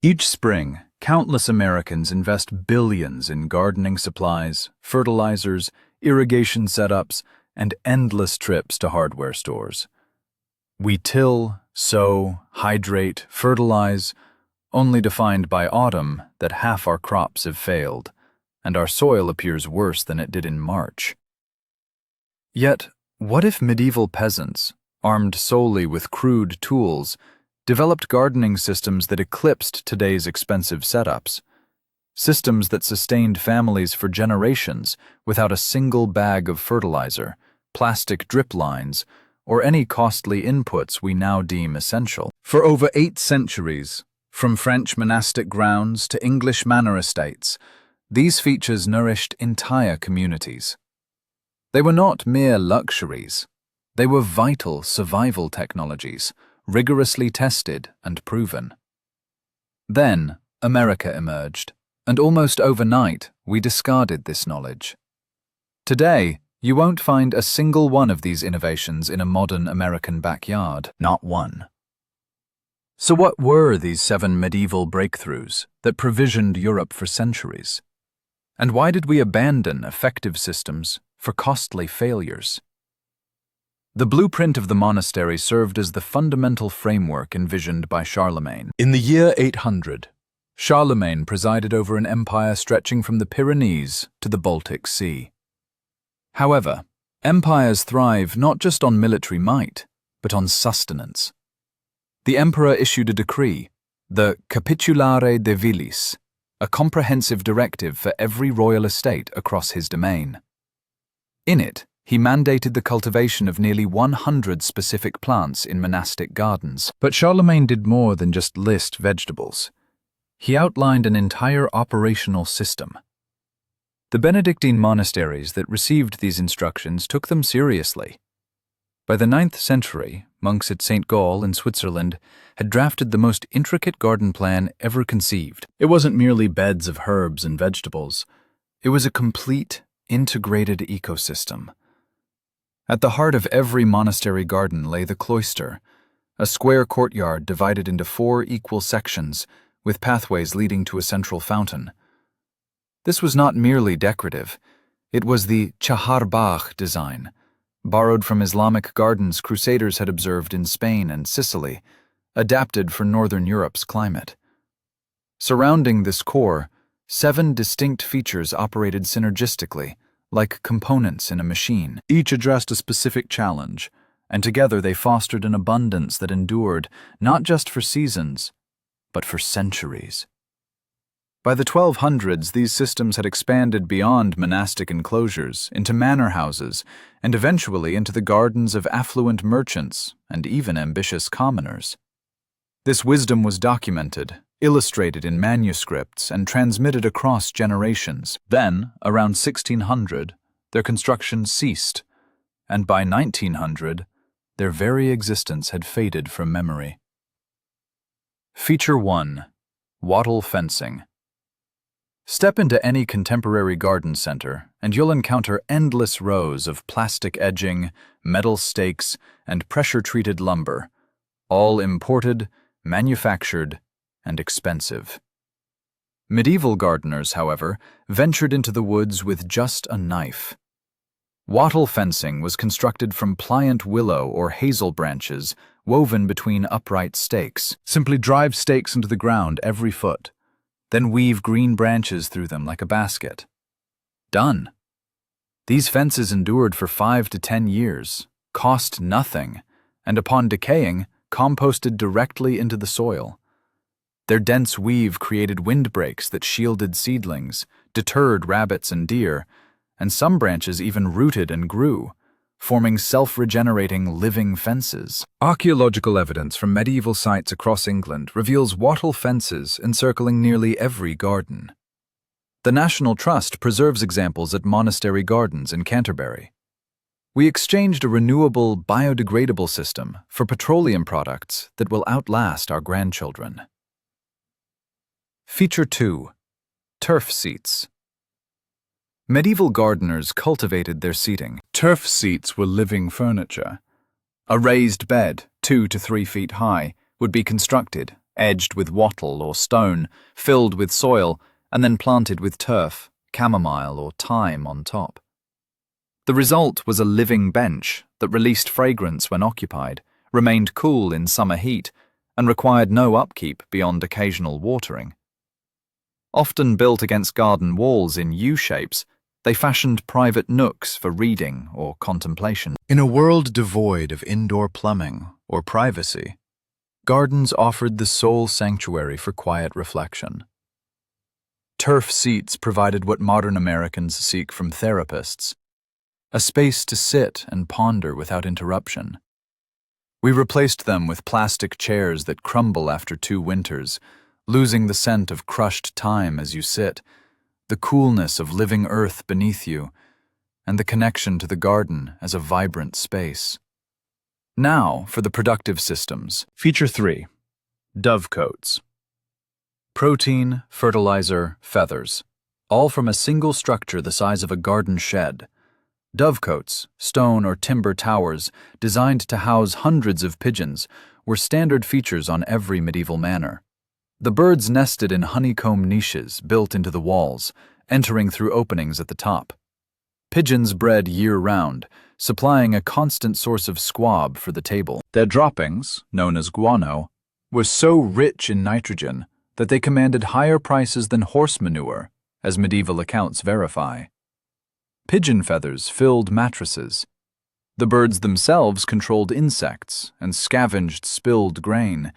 Each spring, countless Americans invest billions in gardening supplies, fertilizers, irrigation setups, and endless trips to hardware stores. We till, sow, hydrate, fertilize, only to find by autumn that half our crops have failed, and our soil appears worse than it did in March. Yet, what if medieval peasants, armed solely with crude tools, developed gardening systems that eclipsed today's expensive setups? Systems that sustained families for generations without a single bag of fertilizer, plastic drip lines, or any costly inputs we now deem essential. For over 8 centuries, from French monastic grounds to English manor estates, these features nourished entire communities. They were not mere luxuries. They were vital survival technologies, rigorously tested and proven. Then, America emerged, and almost overnight, we discarded this knowledge. Today, you won't find a single one of these innovations in a modern American backyard, not one. So what were these 7 medieval breakthroughs that provisioned Europe for centuries? And why did we abandon effective systems for costly failures? The blueprint of the monastery served as the fundamental framework envisioned by Charlemagne. In the year 800, Charlemagne presided over an empire stretching from the Pyrenees to the Baltic Sea. However, empires thrive not just on military might, but on sustenance. The emperor issued a decree, the Capitulare de Villis, a comprehensive directive for every royal estate across his domain. In it, he mandated the cultivation of nearly 100 specific plants in monastic gardens. But Charlemagne did more than just list vegetables. He outlined an entire operational system. The Benedictine monasteries that received these instructions took them seriously. By the 9th century, monks at St. Gall in Switzerland had drafted the most intricate garden plan ever conceived. It wasn't merely beds of herbs and vegetables. It was a complete, integrated ecosystem. At the heart of every monastery garden lay the cloister, a square courtyard divided into 4 equal sections, with pathways leading to a central fountain. This was not merely decorative. It was the Chaharbagh design, borrowed from Islamic gardens crusaders had observed in Spain and Sicily, adapted for Northern Europe's climate. Surrounding this core, 7 distinct features operated synergistically, like components in a machine. Each addressed a specific challenge, and together they fostered an abundance that endured not just for seasons, but for centuries. By the 1200s, these systems had expanded beyond monastic enclosures into manor houses and eventually into the gardens of affluent merchants and even ambitious commoners. This wisdom was documented, illustrated in manuscripts, and transmitted across generations. Then, around 1600, their construction ceased, and by 1900, their very existence had faded from memory. Feature 1. Wattle fencing. Step into any contemporary garden center, and you'll encounter endless rows of plastic edging, metal stakes, and pressure-treated lumber, all imported, manufactured, and expensive. Medieval gardeners, however, ventured into the woods with just a knife. Wattle fencing was constructed from pliant willow or hazel branches woven between upright stakes. Simply drive stakes into the ground every foot, then weave green branches through them like a basket. Done. These fences endured for 5 to 10 years, cost nothing, and upon decaying, composted directly into the soil. Their dense weave created windbreaks that shielded seedlings, deterred rabbits and deer, and some branches even rooted and grew, forming self-regenerating living fences. Archaeological evidence from medieval sites across England reveals wattle fences encircling nearly every garden. The National Trust preserves examples at monastery gardens in Canterbury. We exchanged a renewable, biodegradable system for petroleum products that will outlast our grandchildren. Feature 2. Turf seats. Medieval gardeners cultivated their seating. Turf seats were living furniture. A raised bed, 2 to 3 feet high, would be constructed, edged with wattle or stone, filled with soil, and then planted with turf, chamomile, or thyme on top. The result was a living bench that released fragrance when occupied, remained cool in summer heat, and required no upkeep beyond occasional watering. Often built against garden walls in U-shapes, they fashioned private nooks for reading or contemplation. In a world devoid of indoor plumbing or privacy, gardens offered the sole sanctuary for quiet reflection. Turf seats provided what modern Americans seek from therapists: a space to sit and ponder without interruption. We replaced them with plastic chairs that crumble after 2 winters, losing the scent of crushed thyme as you sit, the coolness of living earth beneath you, and the connection to the garden as a vibrant space. Now for the productive systems. Feature 3. Dovecotes. Protein, fertilizer, feathers, all from a single structure the size of a garden shed. Dovecotes, stone or timber towers designed to house hundreds of pigeons, were standard features on every medieval manor. The birds nested in honeycomb niches built into the walls, entering through openings at the top. Pigeons bred year-round, supplying a constant source of squab for the table. Their droppings, known as guano, were so rich in nitrogen that they commanded higher prices than horse manure, as medieval accounts verify. Pigeon feathers filled mattresses. The birds themselves controlled insects and scavenged spilled grain,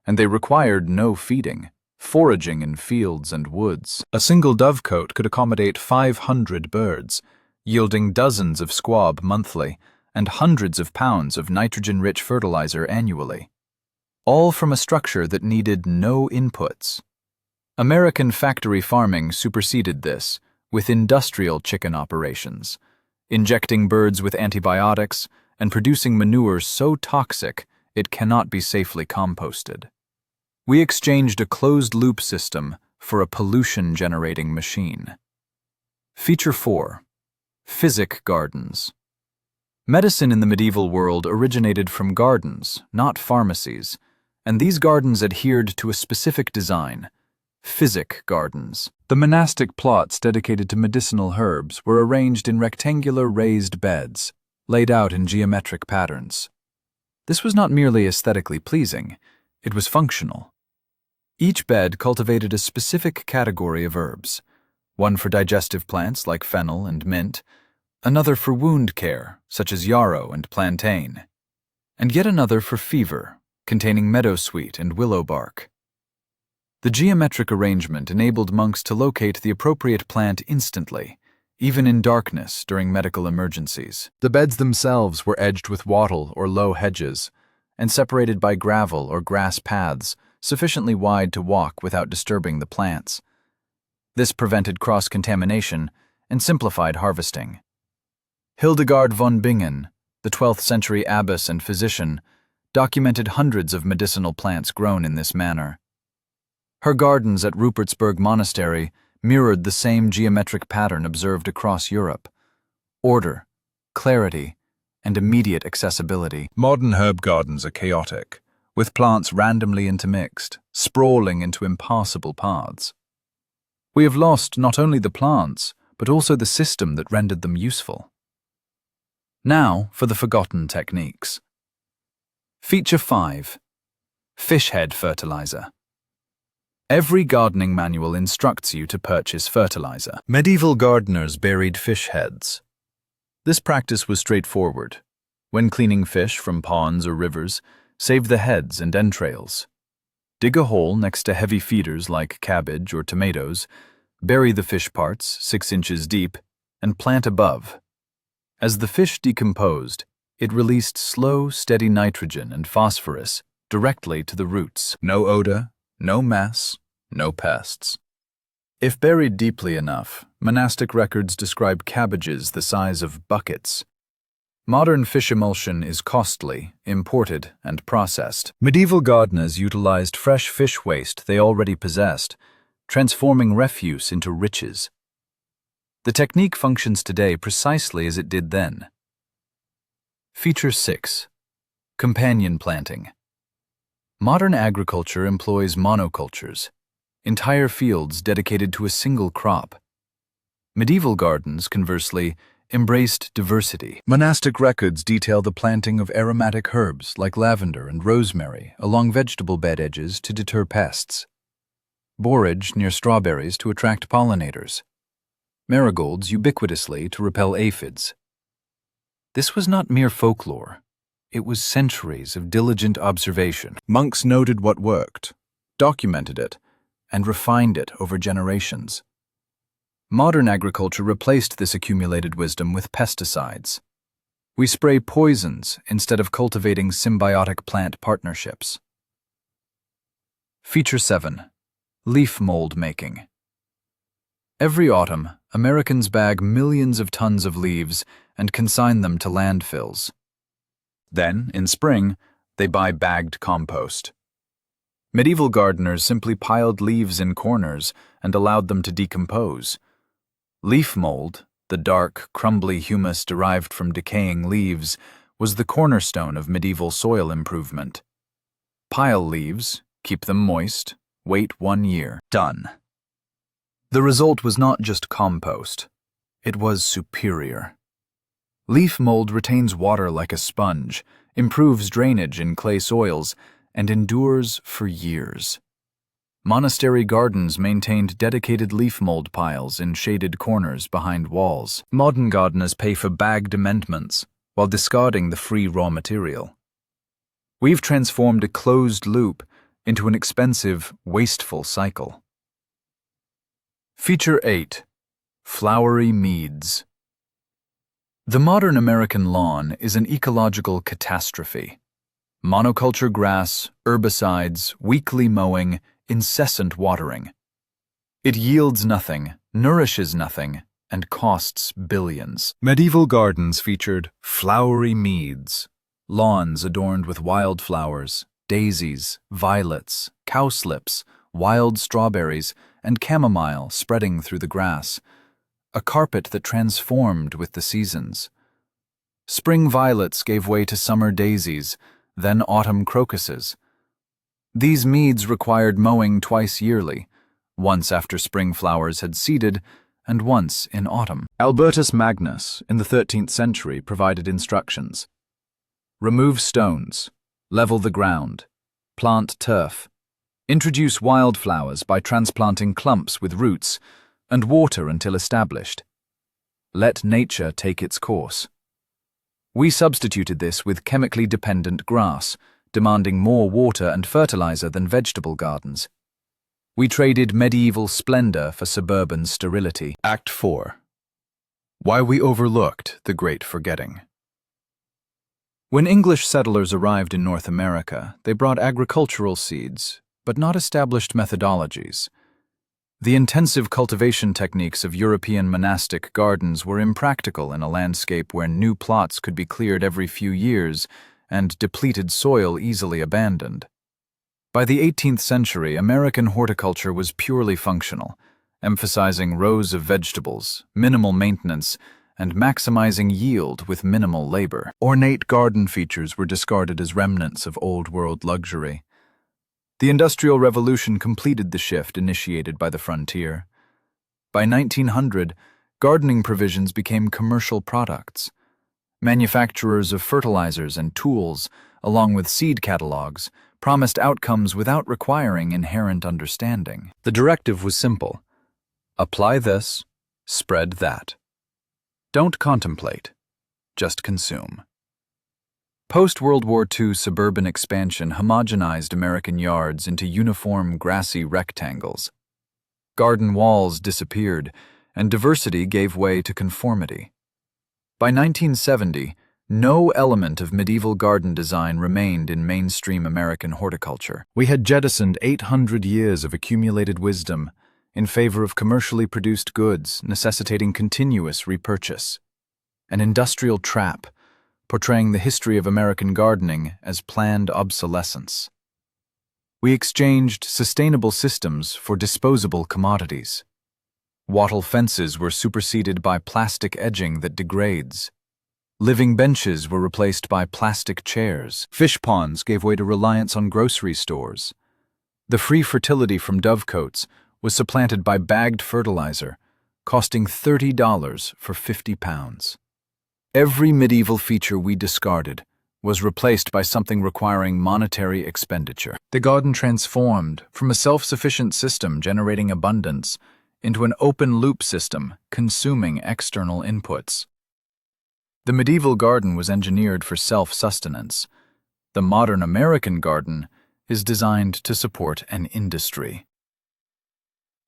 and they required no feeding, foraging in fields and woods. A single dovecote could accommodate 500 birds, yielding dozens of squab monthly and hundreds of pounds of nitrogen-rich fertilizer annually, all from a structure that needed no inputs. American factory farming superseded this with industrial chicken operations, injecting birds with antibiotics and producing manure so toxic it cannot be safely composted. We exchanged a closed-loop system for a pollution-generating machine. Feature 4. Physic gardens. Medicine in the medieval world originated from gardens, not pharmacies, and these gardens adhered to a specific design: physic gardens. The monastic plots dedicated to medicinal herbs were arranged in rectangular raised beds, laid out in geometric patterns. This was not merely aesthetically pleasing, it was functional. Each bed cultivated a specific category of herbs, one for digestive plants like fennel and mint, another for wound care, such as yarrow and plantain, and yet another for fever, containing meadowsweet and willow bark. The geometric arrangement enabled monks to locate the appropriate plant instantly, even in darkness during medical emergencies. The beds themselves were edged with wattle or low hedges, and separated by gravel or grass paths sufficiently wide to walk without disturbing the plants. This prevented cross-contamination and simplified harvesting. Hildegard von Bingen, the 12th century abbess and physician, documented hundreds of medicinal plants grown in this manner. Her gardens at Rupertsberg Monastery mirrored the same geometric pattern observed across Europe: order, clarity, and immediate accessibility. Modern herb gardens are chaotic, with plants randomly intermixed, sprawling into impassable paths. We have lost not only the plants, but also the system that rendered them useful. Now for the forgotten techniques. Feature 5. Fish head fertilizer. Every gardening manual instructs you to purchase fertilizer. Medieval gardeners buried fish heads. This practice was straightforward. When cleaning fish from ponds or rivers, save the heads and entrails. Dig a hole next to heavy feeders like cabbage or tomatoes, bury the fish parts 6 inches deep, and plant above. As the fish decomposed, it released slow, steady nitrogen and phosphorus directly to the roots. No odor, no mess, no pests. If buried deeply enough, monastic records describe cabbages the size of buckets. Modern fish emulsion is costly, imported, and processed. Medieval gardeners utilized fresh fish waste they already possessed, transforming refuse into riches. The technique functions today precisely as it did then. Feature 6. Companion planting. Modern agriculture employs monocultures, entire fields dedicated to a single crop. Medieval gardens, conversely, embraced diversity. Monastic records detail the planting of aromatic herbs like lavender and rosemary along vegetable bed edges to deter pests, borage near strawberries to attract pollinators, marigolds ubiquitously to repel aphids. This was not mere folklore. It was centuries of diligent observation. Monks noted what worked, documented it, and refined it over generations. Modern agriculture replaced this accumulated wisdom with pesticides. We spray poisons instead of cultivating symbiotic plant partnerships. Feature 7. Leaf mold making. Every autumn, Americans bag millions of tons of leaves and consign them to landfills. Then, in spring, they buy bagged compost. Medieval gardeners simply piled leaves in corners and allowed them to decompose. Leaf mold, the dark, crumbly humus derived from decaying leaves, was the cornerstone of medieval soil improvement. Pile leaves, keep them moist, wait 1 year. Done. The result was not just compost. It was superior. Leaf mold retains water like a sponge, improves drainage in clay soils, and endures for years. Monastery gardens maintained dedicated leaf mold piles in shaded corners behind walls. Modern gardeners pay for bagged amendments while discarding the free raw material. We've transformed a closed loop into an expensive, wasteful cycle. Feature 8. Flowery meads. The modern American lawn is an ecological catastrophe. Monoculture grass, herbicides, weekly mowing, incessant watering. It yields nothing, nourishes nothing, and costs billions. Medieval gardens featured flowery meads, lawns adorned with wildflowers, daisies, violets, cowslips, wild strawberries, and chamomile spreading through the grass, a carpet that transformed with the seasons. Spring violets gave way to summer daisies, then autumn crocuses. These meads required mowing twice yearly, once after spring flowers had seeded, and once in autumn. Albertus Magnus, in the 13th century, provided instructions. Remove stones, level the ground, plant turf, introduce wildflowers by transplanting clumps with roots, and water until established. Let nature take its course. We substituted this with chemically dependent grass, demanding more water and fertilizer than vegetable gardens. We traded medieval splendor for suburban sterility. Act 4. Why we overlooked the Great Forgetting. When English settlers arrived in North America, they brought agricultural seeds, but not established methodologies. The intensive cultivation techniques of European monastic gardens were impractical in a landscape where new plots could be cleared every few years and depleted soil easily abandoned. By the 18th century, American horticulture was purely functional, emphasizing rows of vegetables, minimal maintenance, and maximizing yield with minimal labor. Ornate garden features were discarded as remnants of old-world luxury. The Industrial Revolution completed the shift initiated by the frontier. By 1900, gardening provisions became commercial products. Manufacturers of fertilizers and tools, along with seed catalogs, promised outcomes without requiring inherent understanding. The directive was simple. Apply this, spread that. Don't contemplate, just consume. Post-World War II suburban expansion homogenized American yards into uniform grassy rectangles. Garden walls disappeared, and diversity gave way to conformity. By 1970, no element of medieval garden design remained in mainstream American horticulture. We had jettisoned 800 years of accumulated wisdom in favor of commercially produced goods necessitating continuous repurchase. An industrial trap, portraying the history of American gardening as planned obsolescence. We exchanged sustainable systems for disposable commodities. Wattle fences were superseded by plastic edging that degrades. Living benches were replaced by plastic chairs. Fish ponds gave way to reliance on grocery stores. The free fertility from dovecotes was supplanted by bagged fertilizer, costing $30 for 50 pounds. Every medieval feature we discarded was replaced by something requiring monetary expenditure. The garden transformed from a self-sufficient system generating abundance into an open-loop system consuming external inputs. The medieval garden was engineered for self-sustenance. The modern American garden is designed to support an industry.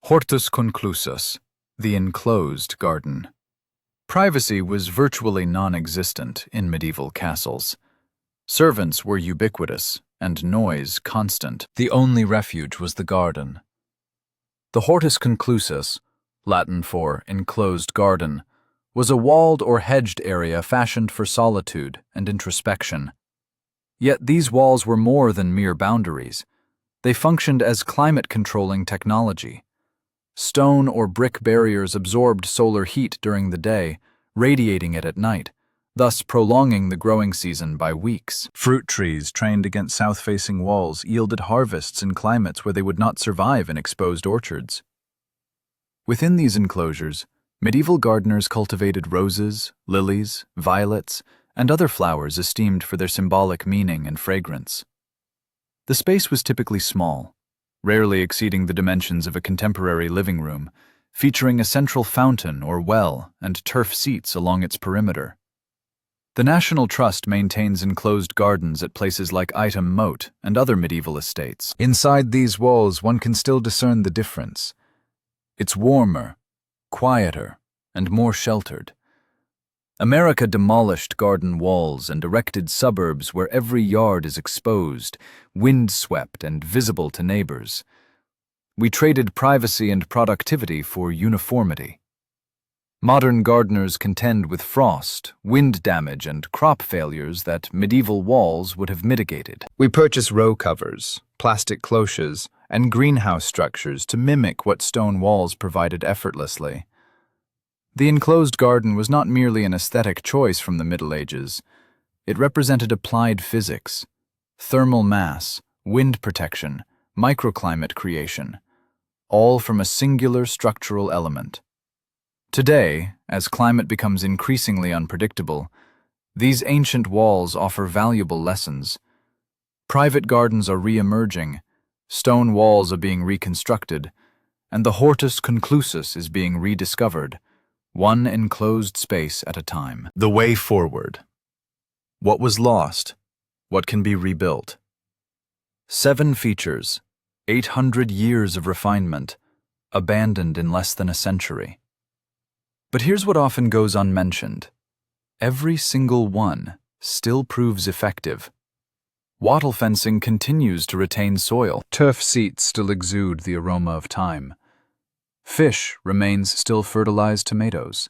Hortus conclusus, the enclosed garden. Privacy was virtually non-existent in medieval castles. Servants were ubiquitous and noise constant. The only refuge was the garden. The hortus conclusus, Latin for enclosed garden, was a walled or hedged area fashioned for solitude and introspection. Yet these walls were more than mere boundaries. They functioned as climate-controlling technology. Stone or brick barriers absorbed solar heat during the day, radiating it at night, thus prolonging the growing season by weeks. Fruit trees trained against south-facing walls yielded harvests in climates where they would not survive in exposed orchards. Within these enclosures, medieval gardeners cultivated roses, lilies, violets, and other flowers esteemed for their symbolic meaning and fragrance. The space was typically small, rarely exceeding the dimensions of a contemporary living room, featuring a central fountain or well and turf seats along its perimeter. The National Trust maintains enclosed gardens at places like Ightham Moat and other medieval estates. Inside these walls, one can still discern the difference. It's warmer, quieter, and more sheltered. America demolished garden walls and erected suburbs where every yard is exposed, wind-swept, and visible to neighbors. We traded privacy and productivity for uniformity. Modern gardeners contend with frost, wind damage, and crop failures that medieval walls would have mitigated. We purchase row covers, plastic cloches, and greenhouse structures to mimic what stone walls provided effortlessly. The enclosed garden was not merely an aesthetic choice from the Middle Ages. It represented applied physics, thermal mass, wind protection, microclimate creation, all from a singular structural element. Today, as climate becomes increasingly unpredictable, these ancient walls offer valuable lessons. Private gardens are re-emerging, stone walls are being reconstructed, and the hortus conclusus is being rediscovered, one enclosed space at a time. The way forward. What was lost? What can be rebuilt? 7 features, 800 years of refinement, abandoned in less than a century. But here's what often goes unmentioned. Every single one still proves effective. Wattle fencing continues to retain soil. Turf seats still exude the aroma of time. Fish remains still fertilized tomatoes.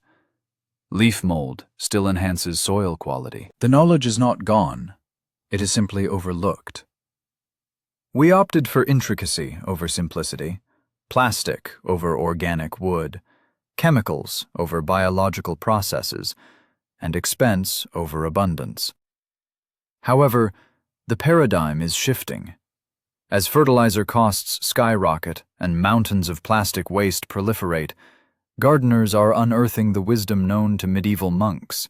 Leaf mold still enhances soil quality. The knowledge is not gone. It is simply overlooked. We opted for intricacy over simplicity, plastic over organic wood, chemicals over biological processes, and expense over abundance. However, the paradigm is shifting. As fertilizer costs skyrocket and mountains of plastic waste proliferate, gardeners are unearthing the wisdom known to medieval monks.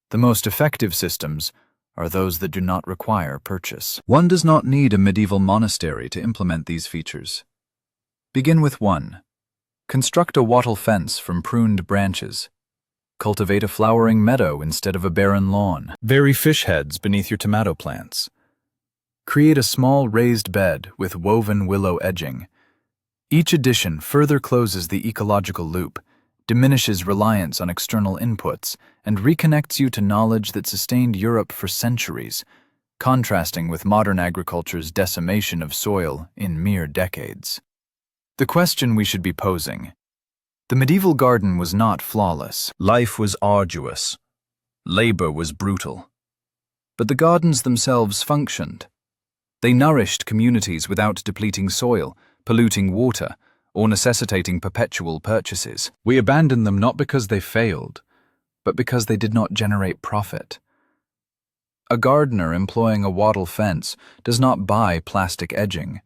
The most effective systems are those that do not require purchase. One does not need a medieval monastery to implement these features. Begin with 1. Construct a wattle fence from pruned branches. Cultivate a flowering meadow instead of a barren lawn. Bury fish heads beneath your tomato plants. Create a small raised bed with woven willow edging. Each addition further closes the ecological loop, diminishes reliance on external inputs, and reconnects you to knowledge that sustained Europe for centuries, contrasting with modern agriculture's decimation of soil in mere decades. The question we should be posing: the medieval garden was not flawless. Life was arduous. Labor was brutal. But the gardens themselves functioned. They nourished communities without depleting soil, polluting water, or necessitating perpetual purchases. We abandoned them not because they failed, but because they did not generate profit. A gardener employing a wattle fence does not buy plastic edging.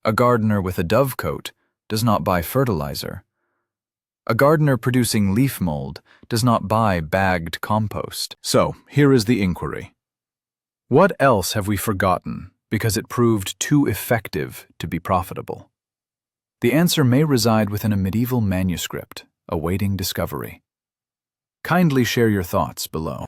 A gardener with a dovecote does not buy fertilizer. A gardener producing leaf mold does not buy bagged compost. So, here is the inquiry. What else have we forgotten because it proved too effective to be profitable? The answer may reside within a medieval manuscript awaiting discovery. Kindly share your thoughts below.